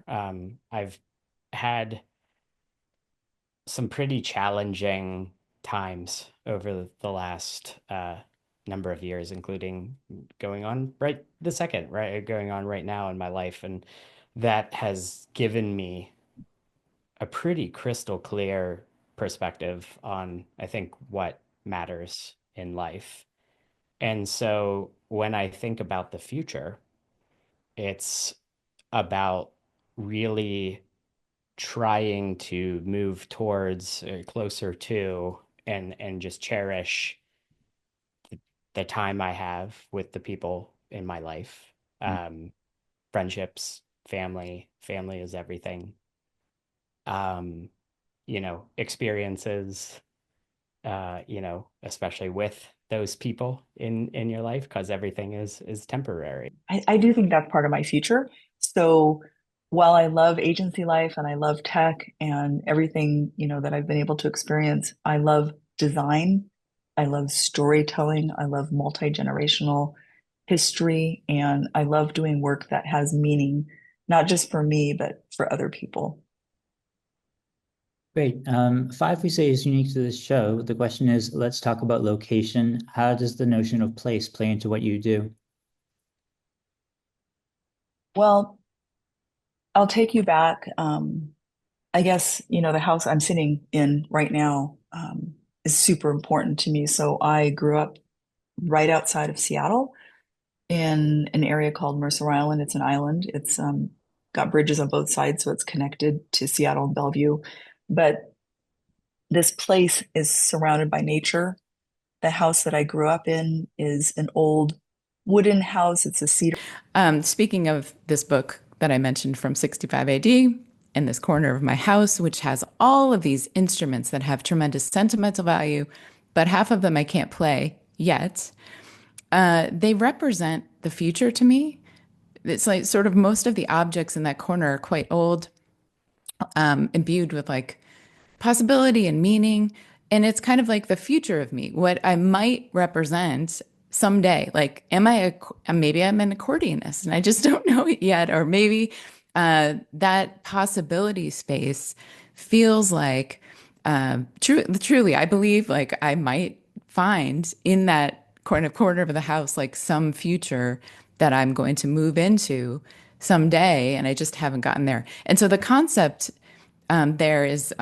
I've had some pretty challenging times over the last number of years, including going on going on right now in my life. And that has given me a pretty crystal clear perspective on, I think, what matters in life. And so when I think about the future, it's about really trying to move towards closer to and just cherish the time I have with the people in my life. Um, Friendships, family is everything. Um, Experiences, especially with those people in your life, because everything is temporary. I do think that's part of my future. So while I love agency life and I love tech and everything, that I've been able to experience, I love design. I love storytelling. I love multi-generational history. And I love doing work that has meaning, not just for me, but for other people. Great. Five we say is unique to this show. The question is, let's talk about location. How does the notion of place play into what you do? Well, I'll take you back. I guess, the house I'm sitting in right now, is super important to me. So I grew up right outside of Seattle in an area called Mercer Island. It's an island. It's got bridges on both sides, so it's connected to Seattle and Bellevue. But this place is surrounded by nature. The house that I grew up in is an old wooden house. It's a cedar. Speaking of this book that I mentioned from 65 AD, in this corner of my house, which has all of these instruments that have tremendous sentimental value, but half of them I can't play yet. They represent the future to me. It's like sort of most of the objects in that corner are quite old, imbued with like possibility and meaning. And it's kind of like the future of me, what I might represent someday. Like, maybe I'm an accordionist and I just don't know it yet. Or maybe that possibility space feels like truly, I believe like I might find in that corner of the house, like some future that I'm going to move into someday. And I just haven't gotten there. And so the concept there is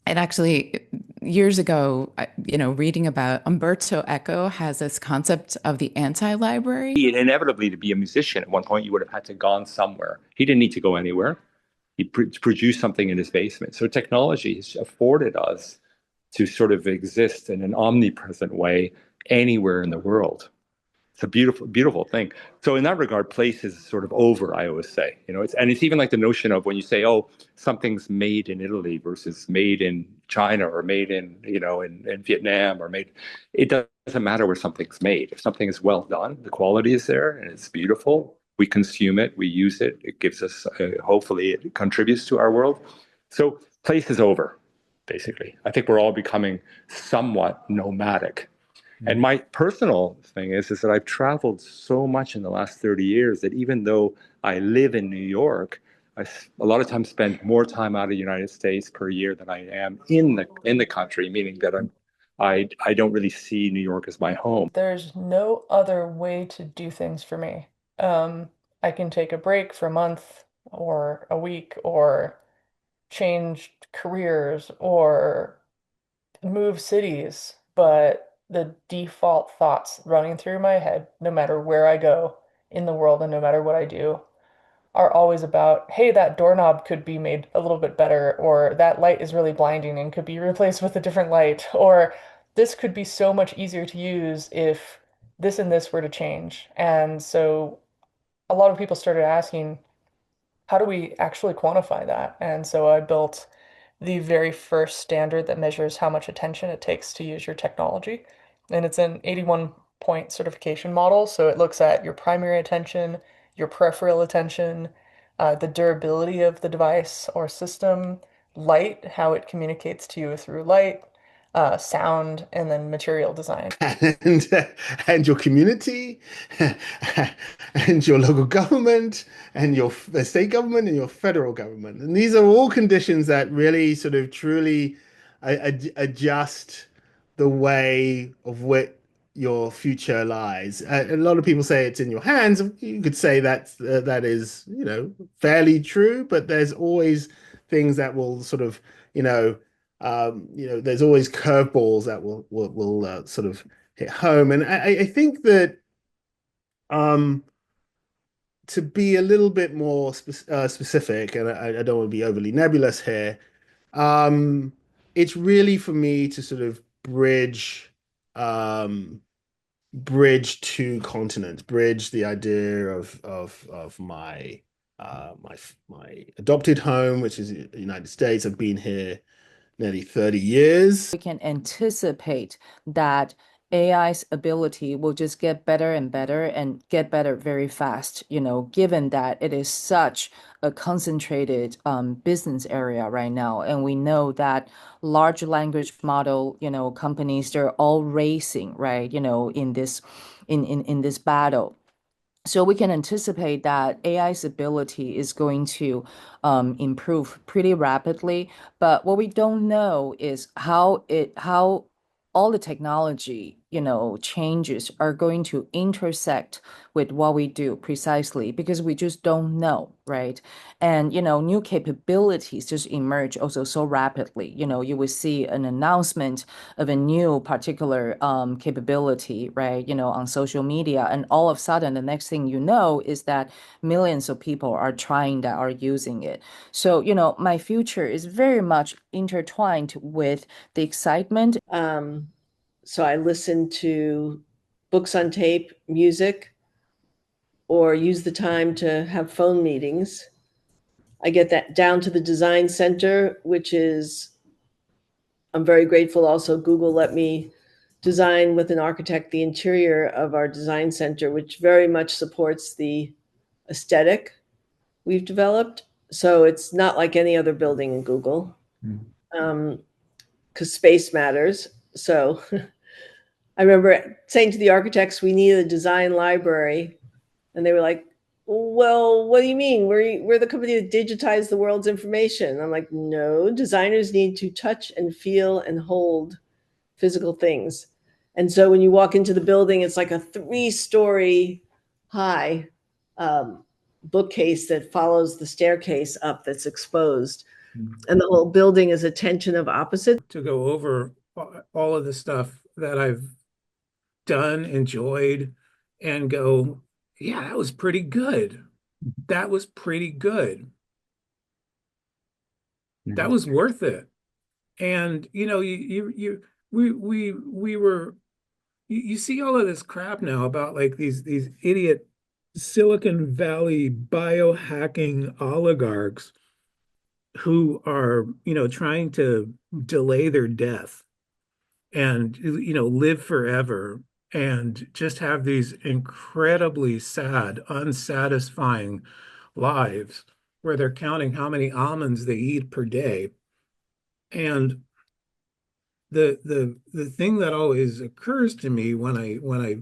and actually, years ago, reading about Umberto Eco has this concept of the anti-library. Inevitably, to be a musician at one point, you would have had to gone somewhere. He didn't need to go anywhere. He produced something in his basement. So technology has afforded us to sort of exist in an omnipresent way anywhere in the world. It's a beautiful, beautiful thing. So in that regard, place is sort of over, I always say. It's even like the notion of when you say, oh, something's made in Italy versus made in China or made in Vietnam or made, it doesn't matter where something's made. If something is well done, the quality is there and it's beautiful. We consume it, we use it. It gives us, hopefully, it contributes to our world. So place is over, basically. I think we're all becoming somewhat nomadic. And my personal thing is that I've traveled so much in the last 30 years that even though I live in New York, a lot of times spend more time out of the United States per year than I am in the country, meaning that I don't really see New York as my home. There's no other way to do things for me. I can take a break for a month or a week or change careers or move cities, but the default thoughts running through my head, no matter where I go in the world and no matter what I do, are always about, hey, that doorknob could be made a little bit better, or that light is really blinding and could be replaced with a different light, or this could be so much easier to use if this and this were to change. And so a lot of people started asking, how do we actually quantify that? And so I built the very first standard that measures how much attention it takes to use your technology. And it's an 81 point certification model. So it looks at your primary attention, your peripheral attention, the durability of the device or system, light, how it communicates to you through light, sound, and then material design. and and your community and your local government and your state government and your federal government. And these are all conditions that really sort of truly adjust the way of what your future lies. A lot of people say it's in your hands. You could say that is, fairly true, but there's always things that will sort of, there's always curveballs that will sort of hit home. And I think that to be a little bit more specific, and I don't want to be overly nebulous here, it's really for me to sort of um, bridge two continents, bridge the idea of my adopted home, which is the United States. I've been here nearly 30 years. We can anticipate that AI's ability will just get better and better and get better very fast, given that it is such a concentrated business area right now. And we know that large language model, companies, they're all racing, right, in this battle. So we can anticipate that AI's ability is going to improve pretty rapidly, but what we don't know is how all the technology, changes are going to intersect with what we do precisely because we just don't know, right? And new capabilities just emerge also so rapidly. You will see an announcement of a new particular capability, right? On social media, and all of a sudden, the next thing you know is that millions of people are trying that, are using it. So, my future is very much intertwined with the excitement. So I listen to books on tape, music, or use the time to have phone meetings. I get that down to the design center, which is, I'm very grateful also Google let me design with an architect the interior of our design center, which very much supports the aesthetic we've developed. So it's not like any other building in Google, because space matters. So I remember saying to the architects, we need a design library. And they were like, well, what do you mean? We're the company that digitized the world's information. I'm like, no, designers need to touch and feel and hold physical things. And so when you walk into the building, it's like a 3-story high bookcase that follows the staircase up that's exposed. And the whole building is a tension of opposites. To go over all of the stuff that I've done, enjoyed, and go, yeah, that was pretty good. That was pretty good. That was worth it. And you see all of this crap now about like these idiot Silicon Valley biohacking oligarchs who are, trying to delay their death and, live forever and just have these incredibly sad, unsatisfying lives where they're counting how many almonds they eat per day. And the thing that always occurs to me when I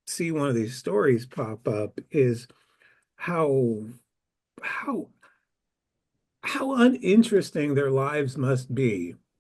see one of these stories pop up is how how uninteresting their lives must be